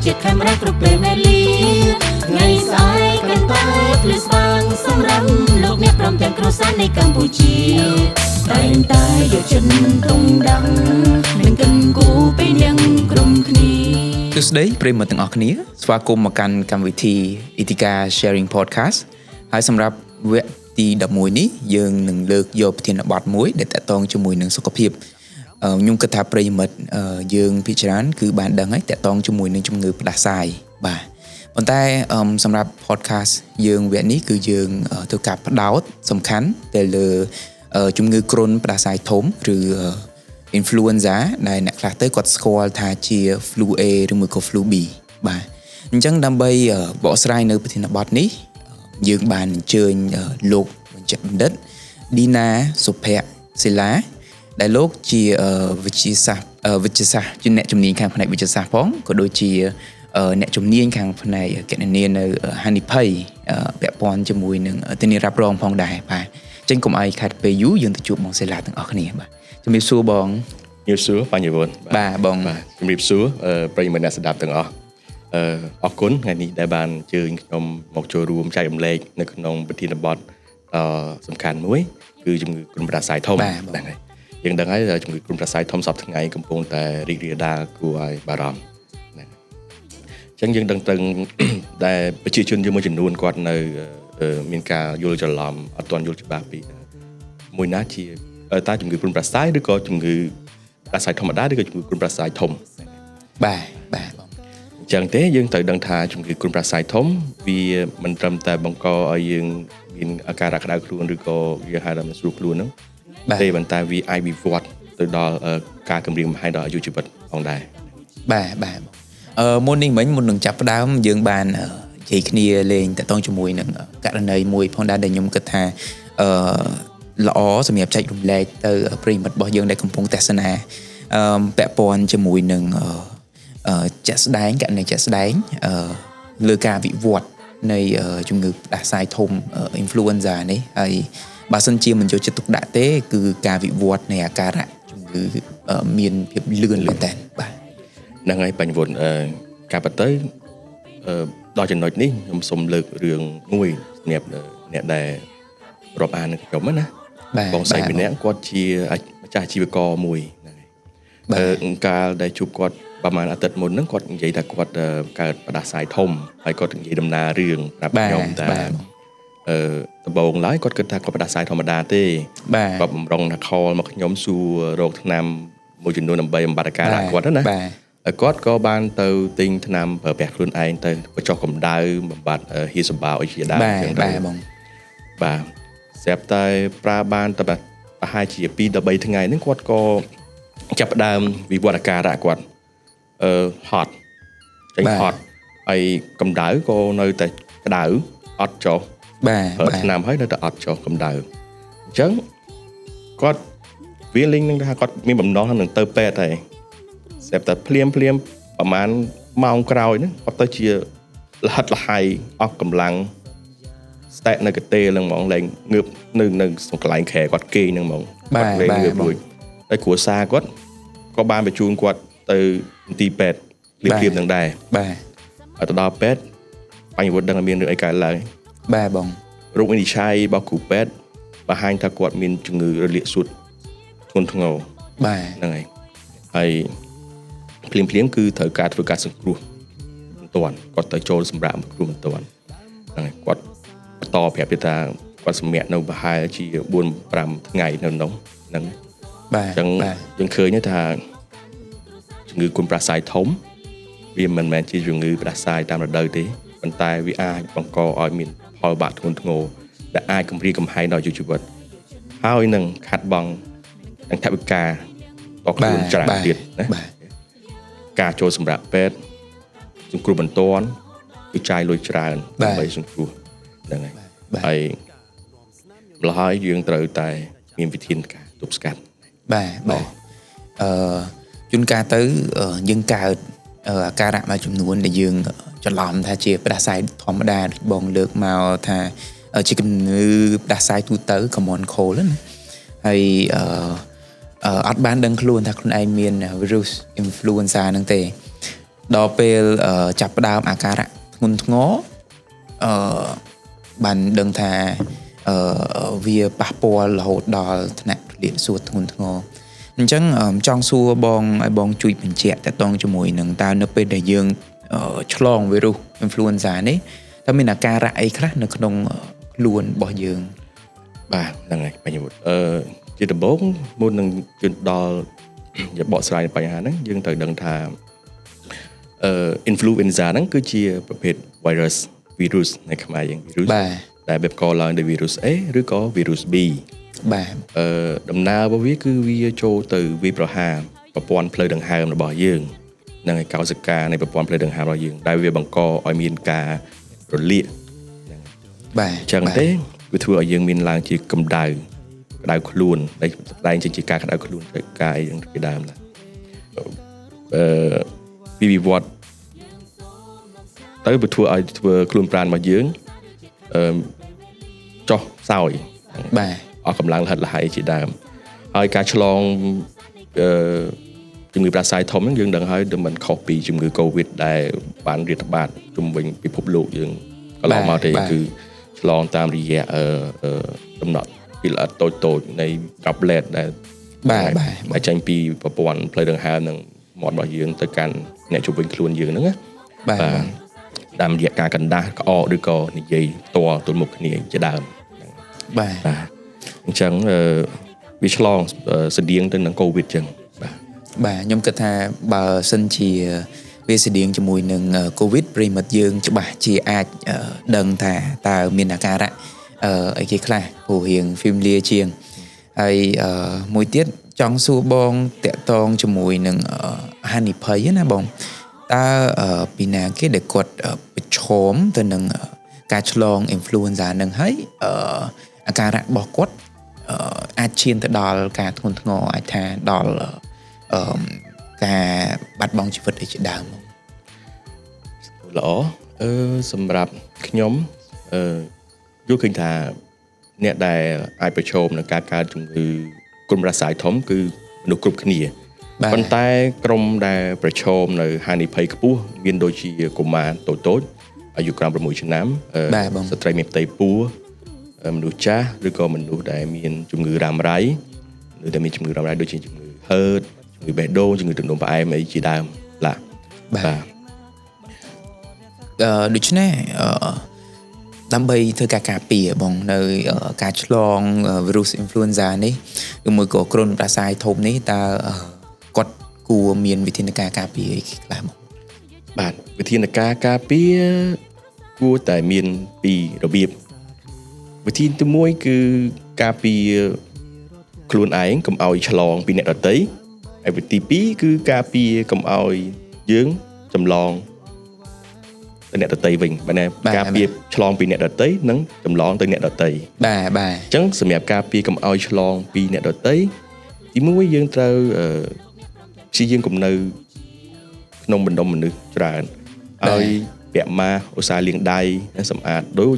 ជាខេមរ៉ាគ្រប់ពេលវេលាថ្ងៃស្អែកកាន់តែភ្លឺស្វាងសម្រាប់លោកអ្នកព្រមទាំងគ្រួសារនៃកម្ពុជាតែងតែយកចិត្តទុកដាក់និងគិតគូរពីទាំងក្រុមគ្នាសួស្តីប្រិយមិត្តទាំងអស់គ្នាស្វាគមន៍មកកាន់កម្មវិធី Etika Sharing Podcast ហើយសម្រាប់វគ្គទី11នេះយើងនឹងលើកយកប្រធានបទមួយដែលតាក់ទងជាមួយនឹងសុខភាពខ្ញុំគិតថាប្រិយមិត្តយើងភាគច្រើនគឺបានដឹងហើយតាក់ទងជាមួយនឹងជំងឺផ្ដាសាយបាទប៉ុន្តែសម្រាប់ podcast យើងវគ្គនេះគឺយើងធ្វើការផ្ដោតសំខាន់ទៅលើជំងឺគ្រុនផ្ដាសាយធំឬinfluenza ដែលអ្នកខ្លះទៅគាត់ស្គាល់ថាជា flu A ឬមួយក៏ flu B បាទអញ្ចឹងដើម្បីបកស្រាយនៅប្រធានបទនេះយើងបានអញ្ជើញលោកបញ្ជាបណ្ឌិត Dina Suphak Sela ដែលលោកជាវិទ្យាសាស្ត្រជាអ្នកជំនាញខាងផ្នែកវិទ្យាសាស្ត្រផងក៏ដូចជាអ្នកជំនាញខាងផ្នែកគណនានៅហានិភ័យពាក់ព័ន្ធជាមួយនឹងធានារ៉ាប់រងផងដែរបាទអញ្ចឹងកុំឲ្យខាត់ពេលយូរយើងទៅជួបបងសេឡាទាំងអស់គ្នាបាទជំរាបសួរបងជំរាបសួរបញ្ញវន្តបាទបងបាទជំរាបសួរប្រិយមិត្តអ្នកស្ដាប់ទាំងអស់អរគុណថ្ងៃនេះដែលបានអញ្ជើញខ្ញុំមកចូលរួមចែករំលែកនៅក្នុងប្រធានបទសំខាន់មួយគឺជំងឺគ្រុនផ្ដាសាយធំហ្នឹងហើយយើងដឹងហើយជំងឺគ្រុនផ្ដាសាយធំសប្តាហ៍ថ្ងៃកំពុងតែរីករាលដាលគួរឲ្យបារម្ភហ្នឹងអញ្ចឹងយើងដឹងទៅដែលប្រជាជនយើងមួយចំនួនគាត់នៅមានការយល់ច្រឡំអត់ទាន់យល់ច្បាស់ពីមួយណាជាតើជំងឺគ្រុនផ្ដាសាយឬក៏ជំងឺផ្ដាសាយធម្មតាឬក៏ជំងឺគ្រុនផ្ដាសាយធំបាទបងអញ្ចឹងទេយើងត្រូវដឹងថាជំងឺគ្រុនផ្ដាសាយធំវាមិនត្រឹមតែបង្កឲ្យយើងមានអាការៈក្តៅខ្លួនឬក៏វាហៅថាមិនស្រួលខ្លួនហ្នឹងទេប៉ុន្តែវាអាចវិវត្តទៅដល់ការគំរាមកំហែងដល់អាយុជីវិតផងដែរបាទមុននឹងចាប់ផ្ដើមយើងបាននិយាយគ្នាលេងតកតងជាមួយនឹងករណីមួយផងដែរដែលខ្ញុំគិតថាល្អសម្រាប់ចែករំលែកទៅប្រិយមិត្តរបស់យើងដែលកំពុងទស្សនាពាក់ព័ន្ធជាមួយនឹងជាក់ស្ដែងករណីជាក់ស្ដែងលើការវិវត្តនៃជំងឺផ្ដាសាយធំ influenza នេះហើយបើសិនជាមិនយកចិត្តទុកដាក់ទេគឺការវិវត្តនៃអាការៈជំងឺមានភាពលឿនមែនតើបាទហ្នឹងហើយបញ្ញវន្តការពិតទៅដល់ចំណុចនេះខ្ញុំសូមលើករឿងមួយសម្រាប់អ្នកដែលរាប់អាននឹងខ្ញុំណាបងស្រីម្នាក់គាត់ជាម្ចាស់អាជីវករមួយហ្នឹងហើយកាលដែលជួបគាត់ប្រហែលអាទិត្យមុនហ្នឹងគាត់និយាយថាគាត់កើតផ្ដាសាយធំហើយគាត់និយាយដំណើររឿងប្រាប់ខ្ញុំថាដំបូងឡើយគាត់គិតថាគាត់ផ្ដាសាយធម្មតាទេគាត់បំរុងថាខលមកខ្ញុំសួររោគថ្នាំមួយចំនួនដើម្បីបំបត្តិអាការៈគាត់ណាគាត់ក៏បានទៅទិញថ្នាំប្រើប្រាស់ខ្លួនឯងទៅបញ្ចុះកម្ដៅបំបត្តិហៀសបាអុយជាដើមអញ្ចឹងទៅបងបាទស្រាប់តែប្រើបានតែប្រហែលជា2ដល់3ថ្ងៃហ្នឹងគាត់ក៏ចាប់ផ្ដើមវិវត្តអាការៈគាត់ហត់ចេញហត់ហើយកម្ដៅក៏នៅតែក្ដៅអត់ចុះបាទថ្នាំហើយនៅតែអត់ចុះកម្ដៅអញ្ចឹងគាត់វាលេងនឹងថាគាត់មានបំណងនឹងទៅពេទ្យហើយស្រាប់តែភ្លាមប្រហែលម៉ោងក្រោយហ្នឹងគាត់ទៅជាលហិតលហៃអស់កម្លាំងស្ទែកនៅកទេលហ្នឹងហ្មងលែងងើបនៅក្នុងកន្លែងខែគាត់គេងហ្នឹងហ្មងគាត់លែងងើបរួចហើយគ្រួសារគាត់ក៏បានបញ្ជូនគាត់ទៅមន្ទីរពេទ្យភ្លាមនឹងដែរបាទទៅដល់ពេទ្យបញ្ញវន្តដឹងថាមានរឿងអីកើតឡើងបាទបងរោគវិនិច្ឆ័យរបស់គ្រូពេទ្យបង្ហាញថាគាត់មានជំងឺរលាកសួតធ្ងន់ធ្ងរបាទហ្នឹងហើយភ្លាមគឺត្រូវការធ្វើការសង្គ្រោះមិនទាន់គាត់ទៅចូលសម្រាប់សង្គ្រោះមិនទាន់ហ្នឹងហើយគាត់បន្តប្រាប់ថាគាត់សម្រាកនៅប្រហែលជា 4-5 ថ្ងៃនៅនោះហ្នឹងបាទអញ្ចឹងយើងឃើញថាជំងឺគ្រុនផ្ដាសាយធំវាមិនមែនជាជំងឺផ្ដាសាយតាមរដូវទេប៉ុន្តែវាអាចបង្កឲ្យមានផលបាក់ធ្ងន់ធ្ងរដែលអាចគំរាមកំហែងដល់ជីវិតហើយនឹងខាត់បង់នឹងថវិកាតខ្លួនច្រើនទៀតណាការចូលសម្រាប់ពេទ្យសង្គ្រោះបន្ទាន់គឺចាយលុយច្រើនដើម្បីសង្គ្រោះហ្នឹងហើយម្ល៉េះហើយយើងត្រូវតែមានវិធានការទប់ស្កាត់បាទជួនកាលទៅយើងកើតអាការៈមួយចំនួនដែលយើងច្រឡំថាជាផ្ដាសាយធម្មតាបងលើកមកថាជាជំងឺផ្ដាសាយទូទៅ common cold ណាហើយអត់បានដឹងខ្លួនថាខ្លួនឯងមាន virus influenza ហ្នឹងទេ ដល់ពេលចាប់ផ្ដើមអាការៈធ្ងន់ធ្ងរបានដឹងថាវាប៉ះពាល់រហូតដល់ថ្នាក់រលាកសួតធ្ងន់ធ្ងរអញ្ចឹងចង់សួរបងឲ្យបងជួយបញ្ជាក់តកតងជាមួយនឹងតើនៅពេលដែលយើងឆ្លងវីរុស influenza នេះតើមានអាការៈអីខ្លះនៅក្នុងខ្លួនរបស់យើងបាទហ្នឹងហើយបញ្ញវុឌ្ឍជាដំបូងមុននឹងជឿនដល់បកស្រាយបញ្ហាហ្នឹងយើងត្រូវដឹងថាinfluenza ហ្នឹងគឺជាប្រភេទ virus នៅខ្មែរយើង virus ដែលបង្កឡើងដោយ virus A ឬក៏ virus B បាទដំណើររបស់វាគឺវាចូលទៅវាប្រហារប្រព័ន្ធផ្លូវដង្ហើមរបស់យើងនិងកោសិកានៃប្រព័ន្ធផ្លូវដង្ហើមរបស់យើងដែលវាបង្កឲ្យមានការរលាកហ្នឹងបាទអញ្ចឹងទេវាធ្វើឲ្យយើងមានឡើងជាកម្ដៅខ្លួនដែលស្ដែងចេញជាការក្ដៅខ្លួនទៅកាយយ៉ាងពីដើមណាវិវត្តទៅវាធ្វើឲ្យខ្លួនប្រាណរបស់យើងចុះសោយបាទអស់កម្លាំងលហិតលហៃជាដើមហើយការឆ្លងជំងឺផ្ដាសាយធំហ្នឹងយើងដឹងហើយមិនខុសពីជំងឺ Covid ដែលបានរាតត្បាតជុំវិញពិភពលោកយើងកន្លងមកទេគឺឆ្លងតាមរយៈដំណក់ពីល្អិតតូចនៃ droplet ដែលបាទចេញពីប្រព័ន្ធផ្លូវដង្ហើមនិងមាត់របស់យើងទៅកាន់អ្នកជុំវិញខ្លួនយើងហ្នឹងណាបាទតាមរយៈការកណ្ដាស់ក្អកឬក៏និយាយផ្ទាល់ទល់មុខគ្នាជាដើមបាទអញ្ចឹងវាឆ្លងស្តៀងទៅនឹង Covid ចឹងបាទខ្ញុំគិតថាបើសិនជាវាស្តៀងជាមួយនឹង Covid ប្រិមិត្តយើងច្បាស់ជាអាចដឹងថាតើមានអាការៈអីគេខ្លះព្រោះរៀង familiar ជាងហើយមួយទៀតចង់សួរបងតាក់ទងជាមួយនឹងហានិភ័យណាបងតើពីណាគេដែលគាត់ប្រឈមទៅនឹងការឆ្លង influenza នឹងហើយអាការៈរបស់គាត់អាចឈានទៅដល់ការធ្ងន់ធ្ងរអាចថាដល់ការបាត់បង់ជីវិតឯជាដើមល្អសម្រាប់ខ្ញុំយល់ឃើញថាអ្នកដែលអាចប្រឈមនឹងការកើតជំងឺគ្រុនផ្ដាសាយធំគឺមនុស្សគ្រប់គ្នាប៉ុន្តែក្រុមដែលប្រឈមនៅហានិភ័យខ្ពស់មានដូចជាកុមារតូចអាយុក្រោម6ឆ្នាំស្ត្រីមានផ្ទៃពោះមនុស្សចាស់ឬក៏មនុស្សដែលមានជំងឺរ៉ាំរ៉ៃឬដែលមានជំងឺរ៉ាំរ៉ៃដូចជាជំងឺហឺតជំងឺបេះដូងជំងឺទឹកនោមផ្អែមអីជាដើមបាទដូច្នេះដើម្បីធ្វើការការពារបងនៅការឆ្លងវីរុស influenza នេះឬមួយក៏គ្រុនផ្ដាសាយធំនេះតើគាត់គួរមានវិធានការការពារអីខ្លះបងបាទវិធានការការពារគួរតែមានពីររបៀបវិធីទី1គឺការពារខ្លួនឯងកុំឲ្យឆ្លងពីអ្នកដទៃហើយវិធីទី2គឺការពារកុំឲ្យយើងចម្លងទៅអ្នកដទៃវិញបាទការពារឆ្លងពីអ្នកដទៃនិងចម្លងទៅអ្នកដទៃបាទអញ្ចឹងសម្រាប់ការពារកុំឲ្យឆ្លងពីអ្នកដទៃទី1យើងត្រូវព្យាយាមកុំនៅក្នុងបណ្ដុំមនុស្សច្រើនហើយពាក់ម៉ាស់ឧស្សាហ៍លាងដៃសម្អាតដូច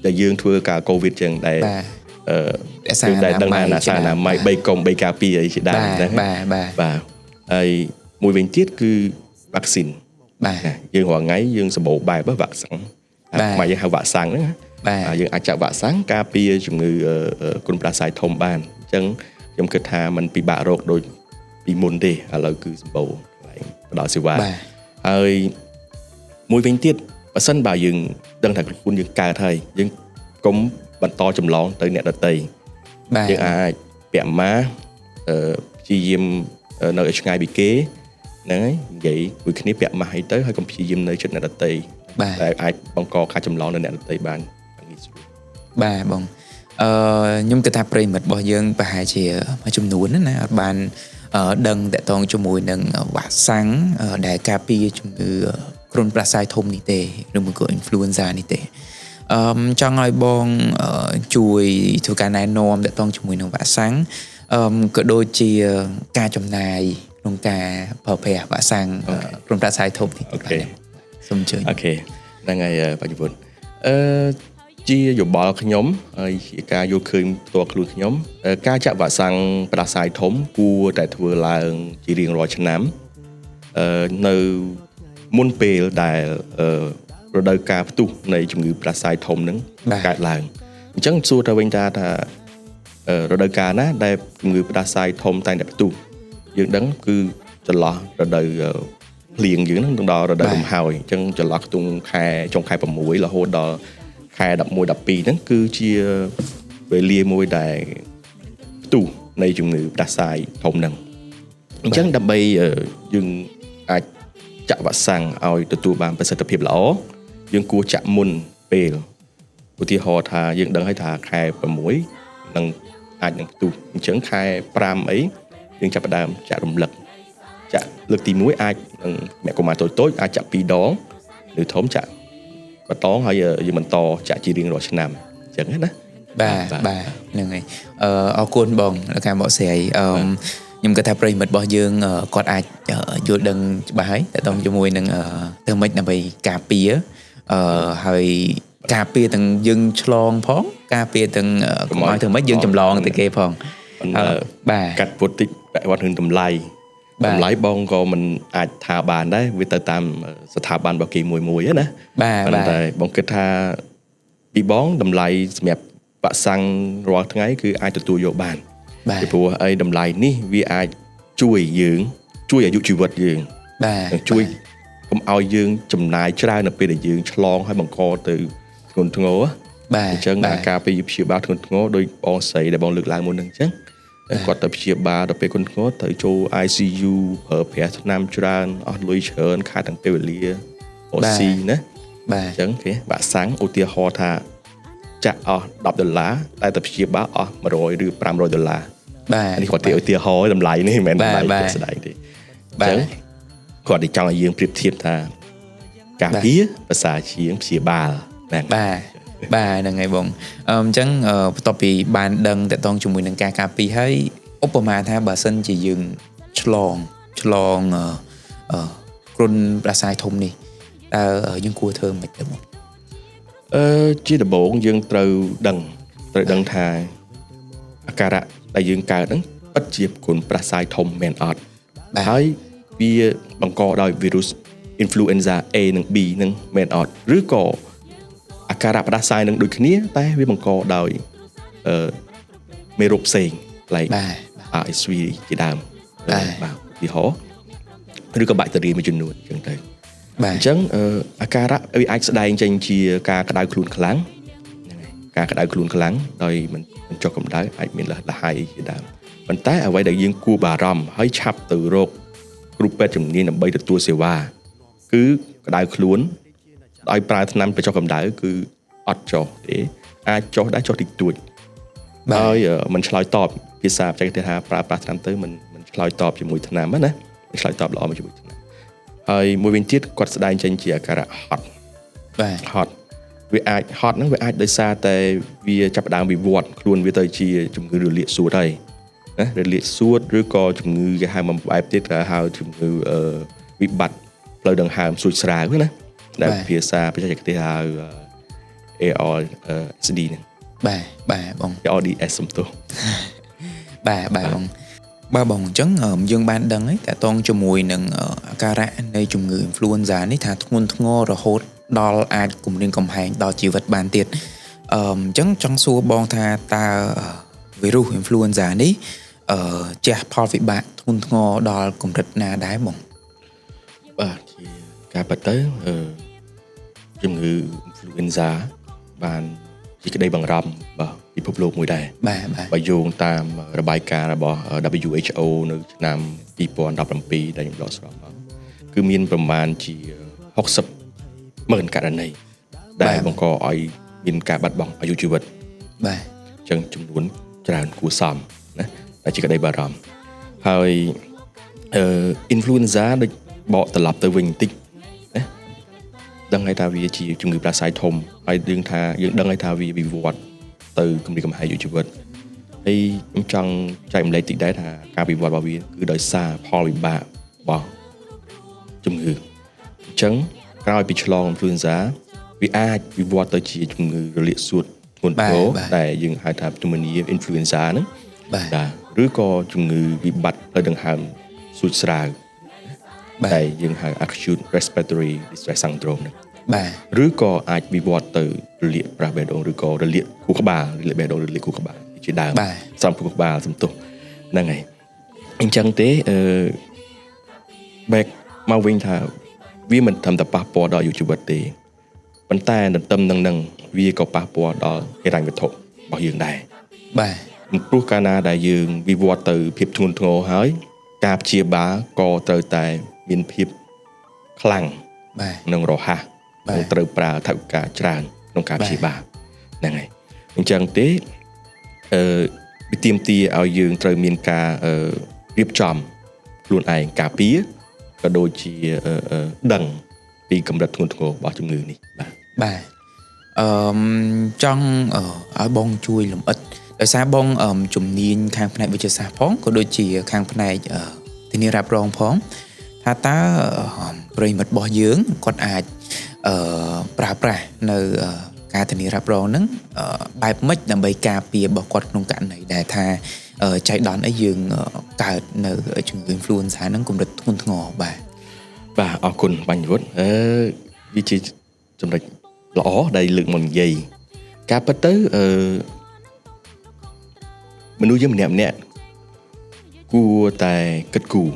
ដែលយើងធ្វើការ Covid ចឹងដែលដែលដឹងថាអាសាអនាម័យ3កុំ3ការពារអីជាដើមហ្នឹងបាទហើយមួយវិញទៀតគឺវ៉ាក់ស៊ីនបាទយើងរាល់ថ្ងៃយើងសម្បូរបែបវ៉ាក់សាំងមកយើងហៅវ៉ាក់សាំងហ្នឹងយើងអាចចាក់វ៉ាក់សាំងការពារជំងឺគ្រុនផ្ដាសាយធំបានអញ្ចឹងខ្ញុំគិតថាมันពិបាករកដូចពីមុនទេឥឡូវគឺសម្បូរកន្លែងផ្ដល់សេវាហើយមួយវិញទៀតបើសិនបើយើងដឹងថាខ្លួនយើងកើតហើយយើងកុំបន្តចម្លងទៅអ្នកដទៃយើងអាចពាក់ម៉ាស់ព្យាយាមនៅឲ្យឆ្ងាយពីគេហ្នឹងហើយនិយាយមួយគ្នាពាក់ម៉ាស់អីទៅហើយកុំព្យាយាមនៅជិតអ្នកដទៃដែលអាចបង្កការចម្លងនៅអ្នកដទៃបានងាយស្រួលបាទបងខ្ញុំគិតថាប្រិមិត្តរបស់យើងប្រហែលជាមួយចំនួនណាអត់បានដឹងតកតងជាមួយនឹងវ៉ាក់សាំងដែលការពារជំងឺគ្រុនផ្ដាសាយធំនេះទេឬមួយក៏ influenza នេះទេចង់ឲ្យបងជួយធ្វើការណែនាំតកតងជាមួយនឹងវ៉ាក់សាំងក៏ដូចជាការចំណាយក្នុងការប្រើប្រាស់វ៉ាក់សាំងគ្រុនផ្ដាសាយធំនេះសូមអញ្ជើញអូខេហ្នឹងហើយបញ្ញវុឌ្ឍជាយោបល់ខ្ញុំហើយជាការយល់ឃើញផ្ទាល់ខ្លួនខ្ញុំការចាក់វ៉ាក់សាំងផ្ដាសាយធំគួរតែធ្វើឡើងជារៀងរាល់ឆ្នាំនៅ មុនពេលដែលរដូវកាលផ្ទុះនៃជំងឺផ្ដាសាយធំហ្នឹងកើតឡើងអញ្ចឹងសួរទៅវិញថារដូវកាលណាដែលជំងឺផ្ដាសាយធំតែងតែផ្ទុះយើងដឹងគឺចន្លោះរដូវភ្លៀងយើងហ្នឹងដល់រដូវលំហើយអញ្ចឹងចន្លោះខ្ទង់ខែចុងខែ6រហូតដល់ខែ11 12ហ្នឹងគឺជាវេលាមួយដែលផ្ទុះនៃជំងឺផ្ដាសាយធំហ្នឹងអញ្ចឹងដើម្បីយើងអាចចាក់វ៉ាក់សាំងឲ្យទទួលបានប្រសិទ្ធភាពល្អយើងគួរចាក់មុនពេលឧទាហរណ៍ថាយើងដឹងហើយថាខែ6នឹងអាចនឹងផ្ទុះអញ្ចឹងខែ5អីយើងចាប់ផ្ដើមចាក់រំលឹកចាក់លើកទី1អាចនឹងអ្នកកុមារតូចៗអាចចាក់2ដងឬធំចាក់បន្តហើយយើងបន្តចាក់ជារៀងរាល់ឆ្នាំអញ្ចឹងណាបាទហ្នឹងហើយអរគុណបងលើការបកស្រាយខ្ញុំគិតថាប្រិយមិត្តរបស់យើងគាត់អាចយល់ដឹងច្បាស់ហើយតើតោះជាមួយនឹងធ្វើម៉េចដើម្បីការពារហើយការពារទាំងយើងឆ្លងផងការពារទាំងកុំឲ្យធ្វើម៉េចយើងចម្លងទៅគេផងបាទកាត់ពុតតិចវត្តនឹងតម្លៃបងក៏មិនអាចថាបានដែរវាទៅតាមស្ថាប័នរបស់គេមួយណាបាទតែបងគិតថាពីបងតម្លៃសម្រាប់វ៉ាក់សាំងរាល់ថ្ងៃគឺអាចទទួលយកបានពីព្រោះអីតម្លៃនេះវាអាចជួយអាយុជីវិតយើងជួយកុំឲ្យយើងចំណាយច្រើននៅពេលដែលយើងឆ្លងហើយបង្កទៅធ្ងន់ធ្ងរអញ្ចឹងការពារព្យាបាលធ្ងន់ធ្ងរដោយបងស្រីដែលបងលើកឡើងមុនហ្នឹងអញ្ចឹងគាត់ទៅព្យាបាលដល់ពេលធ្ងន់ធ្ងរទៅចូល ICU ប្រើប្រាស់ថ្នាំច្រើនអស់លុយច្រើនខាតទាំងពេលវេលាអូស៊ីណាអញ្ចឹងគេវ៉ាក់សាំងឧទាហរណ៍ថាចាក់អស់$10តែទៅព្យាបាលអស់100ឬ$500បាទនេះគាត់ឧទាហរណ៍តម្លៃនេះមិនមែនតម្លៃជាក់ស្ដែងទេអញ្ចឹងគាត់តែចង់ឲ្យយើងប្រៀបធៀបថាការពារភាសាជាងព្យាបាលបាទហ្នឹងហើយបងអញ្ចឹងបន្ទាប់ពីបានដឹងតកតងជាមួយនឹងការការពារហើយឧបមាថាបើសិនជាយើងឆ្លងគ្រុនផ្ដាសាយធំនេះតើយើងគួរធ្វើមិនទៅបងជាដំបូងយើងត្រូវដឹងថាអាការៈដែលយើងកើតហ្នឹងពិតជាគ្រុនផ្ដាសាយធំមែនអត់ហើយវាបង្កដោយវីរុស influenza A និង B នឹងមែនអត់ឬក៏អាការៈផ្ដាសាយនឹងដូចគ្នាតែវាបង្កដោយមេរោគផ្សេង like RSV ជាដើមបាទឧទាហរណ៍ឬក៏បាក់តេរីមួយចំនួនអញ្ចឹងទៅអញ្ចឹងអាការៈវាអាចស្ដែងចេញជាការក្តៅខ្លួនខ្លាំងហ្នឹងហើយការក្តៅខ្លួនខ្លាំងដោយមិនចុះកម្ដៅអាចមានលះហើយជាដើមប៉ុន្តែអ្វីដែលយើងគួរបារម្ភហើយឆាប់ទៅរកគ្រូពេទ្យជំនាញដើម្បីទទួលសេវាគឺក្តៅខ្លួនដោយប្រើថ្នាំបញ្ចុះកម្ដៅគឺអត់ចុះទេអាចចុះដែរចុះតិចតួចហើយมันឆ្លើយតបភាសាបច្ចេកទេសថាប្រើប្រាស់ថ្នាំទៅมันឆ្លើយតបជាមួយថ្នាំណាมันឆ្លើយតបល្អជាមួយថ្នាំហើយមួយវិញទៀតគាត់ស្ដែងចេញជាអាការៈហត់ហត់វាអាចហត់ហ្នឹងវាអាចដោយសារតែវាចាប់ផ្ដើមវិវត្តខ្លួនវាទៅជាជំងឺរលាកសួតហើយណារលាកសួតឬក៏ជំងឺគេហៅមួយបែបទៀតគេហៅជំងឺវិបត្តិផ្លូវដង្ហើមសួចស្រាវណាដែលភាសាបច្ចេកទេសហៅ ARSD ហ្នឹងបាទបង ARDS សំទោសបាទបងអញ្ចឹងយើងបានដឹងហើយតើតងជាមួយនឹងអាការៈនៃជំងឺ influenza នេះថាធ្ងន់ធ្ងររហូតដល់អាចគំរាមកំហែងដល់ជីវិតបានទៀតអញ្ចឹងចង់សួរបងថាតើវីរុស influenza នេះជះផលវិបាកធ្ងន់ធ្ងរដល់កម្រិតណាដែរបងបាទជាការពិតទៅជំងឺ influenza បានជាក្តីបង្រំបាទពិភពលោកមួយដែរបើយោងតាមរបាយការណ៍របស់ WHO នៅឆ្នាំ2017ដែលខ្ញុំដកស្រង់មកគឺមានប្រមាណជា60,000ករណីដែលបង្កឲ្យមានការបាត់បង់អាយុជីវិតបាទអញ្ចឹងចំនួនច្រើនគួរសមណាដែលជាក្តីបារម្ភហើយ influenza ដូចបកត្រឡប់ទៅវិញបន្តិចណាដឹងហើយថាវាជាជំងឺផ្ដាសាយធំហើយយើងដឹងហើយថាវាវិវត្តទៅគម្រាមកំហែងអាយុជីវិតហើយខ្ញុំចង់ចែកម្លែកតិចដែរថាការវិវត្តរបស់វាគឺដោយសារផលវិបាករបស់ជំងឺអញ្ចឹងក្រោយពីឆ្លង influenza វាអាចវិវត្តទៅជាជំងឺរលាកសួតធ្ងន់ធ្ងរដែលយើងហៅថា pneumonia influenza ហ្នឹងបាទឬក៏ជំងឺវិបត្តិផ្លូវដង្ហើមសួតស្រាវ តែយើងហៅ acute respiratory distress syndrome ហ្នឹងបាទឬក៏អាចវិវត្តទៅរលាកប្រះបេះដូងឬក៏រលាកខួរក្បាលរលាកបេះដូងរលាកខួរក្បាលជាដើមសំខួរក្បាលសំទោសហ្នឹងហើយអញ្ចឹងទេបែកមកវិញថាវាមិនត្រឹមតែប៉ះពាល់ដល់អាយុជីវិតទេប៉ុន្តែទន្ទឹមនឹងវាក៏ប៉ះពាល់ដល់ហិរញ្ញវត្ថុរបស់យើងដែរបាទព្រោះកាលណាដែលយើងវិវត្តទៅភាពធ្ងន់ធ្ងរហើយការព្យាបាលក៏ត្រូវតែមានភាពខ្លាំងនិងរហ័សនិងត្រូវប្រើថវិកាច្រើនក្នុងការព្យាបាលហ្នឹងហើយអញ្ចឹងទេវាទាមទារឲ្យយើងត្រូវមានការរៀបចំខ្លួនឯងការពារក៏ដូចជាដឹងពីកម្រិតធ្ងន់ធ្ងររបស់ជំងឺនេះបាទចង់ឲ្យបងជួយលម្អិតដោយសារបងជំនាញខាងផ្នែកវិទ្យាសាស្ត្រផងក៏ដូចជាខាងផ្នែកធានារ៉ាប់រងផងថាតើប្រិយមិត្តរបស់យើងគាត់អាចប្រើប្រាស់នៅការធានារ៉ាប់រងហ្នឹងបែបម៉េចដើម្បីការពាររបស់គាត់ក្នុងករណីដែលថាចៃដន្យអីយើងកើតនៅជំងឺ influenza ហ្នឹងកម្រិតធ្ងន់ធ្ងរបាទអរគុណបញ្ញវុឌ្ឍវាជាចំណុចល្អដែលលើកមកនិយាយការពិតទៅមនុស្សយើងម្នាក់គួរតែគិតគូរ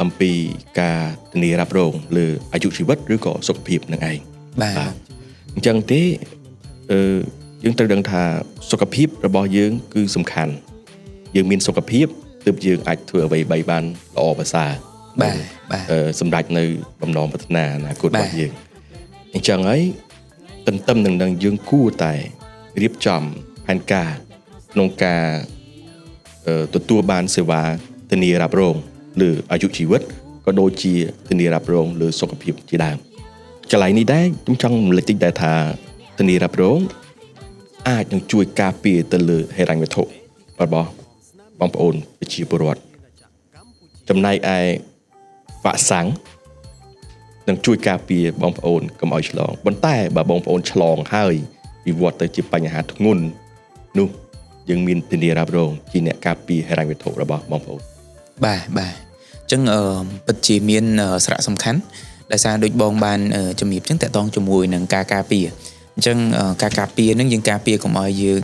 អំពីការធានារ៉ាប់រងលើអាយុជីវិតឬក៏សុខភាពនឹងឯងបាទអញ្ចឹងទេយើងត្រូវដឹងថាសុខភាពរបស់យើងគឺសំខាន់យើងមានសុខភាពទើបយើងអាចធ្វើអ្វីៗបានល្អប្រសើរបាទសម្រាប់នៅបំណងប្រាថ្នាអនាគតរបស់យើងអញ្ចឹងហើយទន្ទឹមនឹងយើងគួរតែរៀបចំផែនការក្នុងការទទួលបានសេវាធានារ៉ាប់រងលើអាយុជីវិតក៏ដូចជាធានារ៉ាប់រងលើសុខភាពជាដើមកន្លែងនេះដែរខ្ញុំចង់រំលឹកតិចដែរថាធានារ៉ាប់រងអាចនឹងជួយការពារទៅលើហិរញ្ញវត្ថុរបស់បងប្អូនប្រជាពលរដ្ឋចំណែកឯវ៉ាក់សាំងនឹងជួយការពារបងប្អូនកុំឲ្យឆ្លងប៉ុន្តែបើបងប្អូនឆ្លងហើយវិវត្តទៅជាបញ្ហាធ្ងន់នោះយើងមានធានារ៉ាប់រងជាអ្នកការពារហិរញ្ញវត្ថុរបស់បងប្អូនបាទអញ្ចឹងពិតជាមានសារៈសំខាន់ដោយសារដូចបងបានជំរាបអញ្ចឹងតកតងជាមួយនឹងការការពារអញ្ចឹងការការពារនឹងយើងការពារកុំឲ្យយើង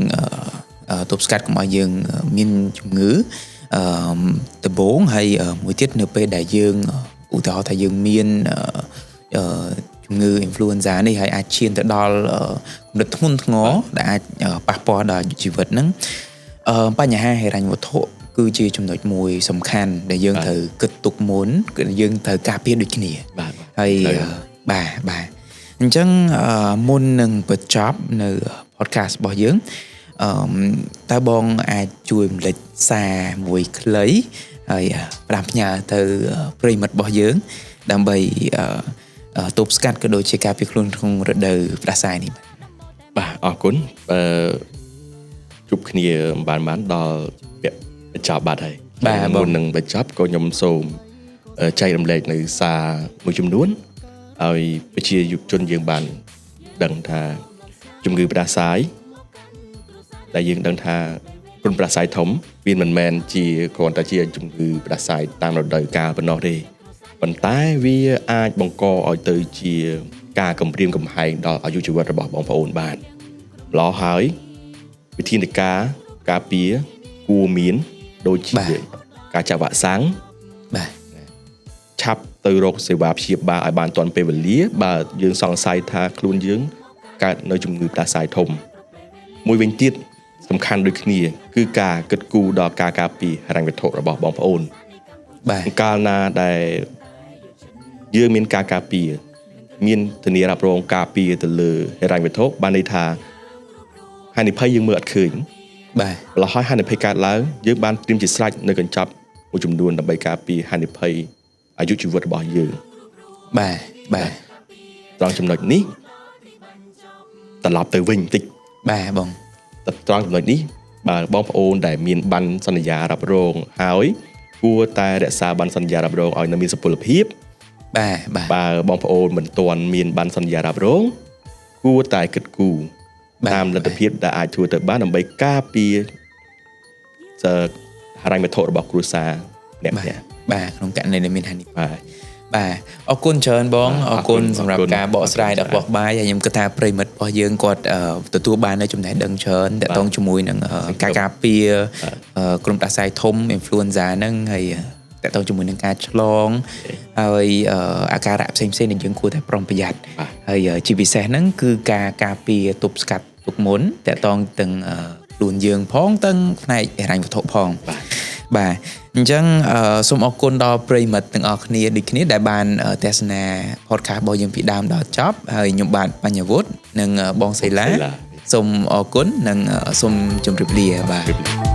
ទប់ស្កាត់កុំឲ្យយើងមានជំងឺដំបូងហើយមួយទៀតនៅពេលដែលយើងឧទាហរណ៍ថាយើងមានជំងឺ influenza នេះហើយអាចឈានទៅដល់កម្រិតធ្ងន់ធ្ងរដែលអាចប៉ះពាល់ដល់ជីវិតហ្នឹងបញ្ហាហិរញ្ញវត្ថុគឺជាចំណុចមួយសំខាន់ដែលយើងត្រូវគិតទុកមុនគឺយើងត្រូវការពារដូចគ្នាហើយបាទអញ្ចឹងមុននឹងបញ្ចប់នៅ podcast របស់យើងតើបងអាចជួយរំលេចសារមួយខ្លីហើយផ្ដាំផ្ញើទៅប្រិយមិត្តរបស់យើងដើម្បីទប់ស្កាត់ក៏ដូចជាការពារខ្លួនក្នុងរដូវផ្ដាសាយនេះបាទអរគុណជួបគ្នាបានដល់ពាក្យបញ្ចប់បាត់ហើយមុននឹងបញ្ចប់ក៏ខ្ញុំសូមចែករំលែកនៅសារមួយចំនួនឲ្យប្រជាយុវជនយើងបានដឹងថាជំងឺផ្ដាសាយដែលយើងដឹងថាគ្រុនផ្ដាសាយធំវាមិនមែនជាគ្រាន់តែជាជំងឺផ្ដាសាយតាមរដូវកាលប៉ុណ្ណោះទេប៉ុន្តែវាអាចបង្កឲ្យទៅជាការគំរាមកំហែងដល់អាយុជីវិតរបស់បងប្អូនបានម្ល៉េះហើយវិធានការការពារគួរមានដូចជាការចាក់វ៉ាក់សាំងបាទឆាប់ទៅរកសេវាព្យាបាលឲ្យបានទាន់ពេលវេលាបើយើងសង្ស័យថាខ្លួនយើងកើតនៅជំងឺផ្ដាសាយធំមួយវិញទៀតសំខាន់ដូចគ្នាគឺការគិតគូរដល់ការការពារហិរញ្ញវត្ថុរបស់បងប្អូនបាទកាលណាដែលយើងមានការការពារមានធានារ៉ាប់រងការពារទៅលើហិរញ្ញវត្ថុបានន័យថាហានិភ័យយើងមើលអត់ឃើញបាទម្ល៉េះហើយហានិភ័យកើតឡើងយើងបានត្រៀមជាស្រេចនៅកញ្ចប់មួយចំនួនដើម្បីការពារហានិភ័យអាយុជីវិតរបស់យើងបាទត្រង់ចំណុចនេះត្រឡប់ទៅវិញបន្តិចបាទបងត្រង់ចំណុចនេះបើបងប្អូនដែលមានប័ណ្ណសន្យារ៉ាប់រងហើយគួរតែរក្សាប័ណ្ណសន្យារ៉ាប់រងឲ្យនៅមានសុពលភាពបាទបើបងប្អូនមិនទាន់មានប័ណ្ណសន្យារ៉ាប់រងគួរតែគិតគូរតាមលទ្ធភាពដែលអាចធ្វើទៅបានដើម្បីការពារហិរញ្ញវត្ថុរបស់គ្រួសារអ្នក បាទក្នុងករណីដែលមានហានិភ័យ បាទ បាទអរគុណច្រើនបងអរគុណសម្រាប់ការបកស្រាយរបស់បាយហើយខ្ញុំគិតថាប្រិមិត្តរបស់យើងគាត់ទទួលបាននៅចំណេះដឹងច្រើនតាក់ទងជាមួយនឹងការការពារក្រុមដាសាយធំ influenza ហ្នឹងហើយតាក់ទងជាមួយនឹងការឆ្លងហើយអាការៈផ្សេងៗដែលយើងគួរតែប្រុងប្រយ័ត្នហើយជាពិសេសហ្នឹងគឺការការពារទប់ស្កាត់ទុកមុនតាក់ទងទាំងខ្លួនយើងផងទាំងផ្នែកហិរញ្ញវត្ថុផងបាទអញ្ចឹងសូមអរគុណដល់ប្រិមិត្តទាំងអស់គ្នាដូចគ្នាដែលបានទស្សនា podcast របស់យើងពីដើមដល់ចប់ហើយខ្ញុំបាទបញ្ញវុឌ្ឍនិងបងសេឡាសូមអរគុណនិងសូមជម្រាបលាបាទ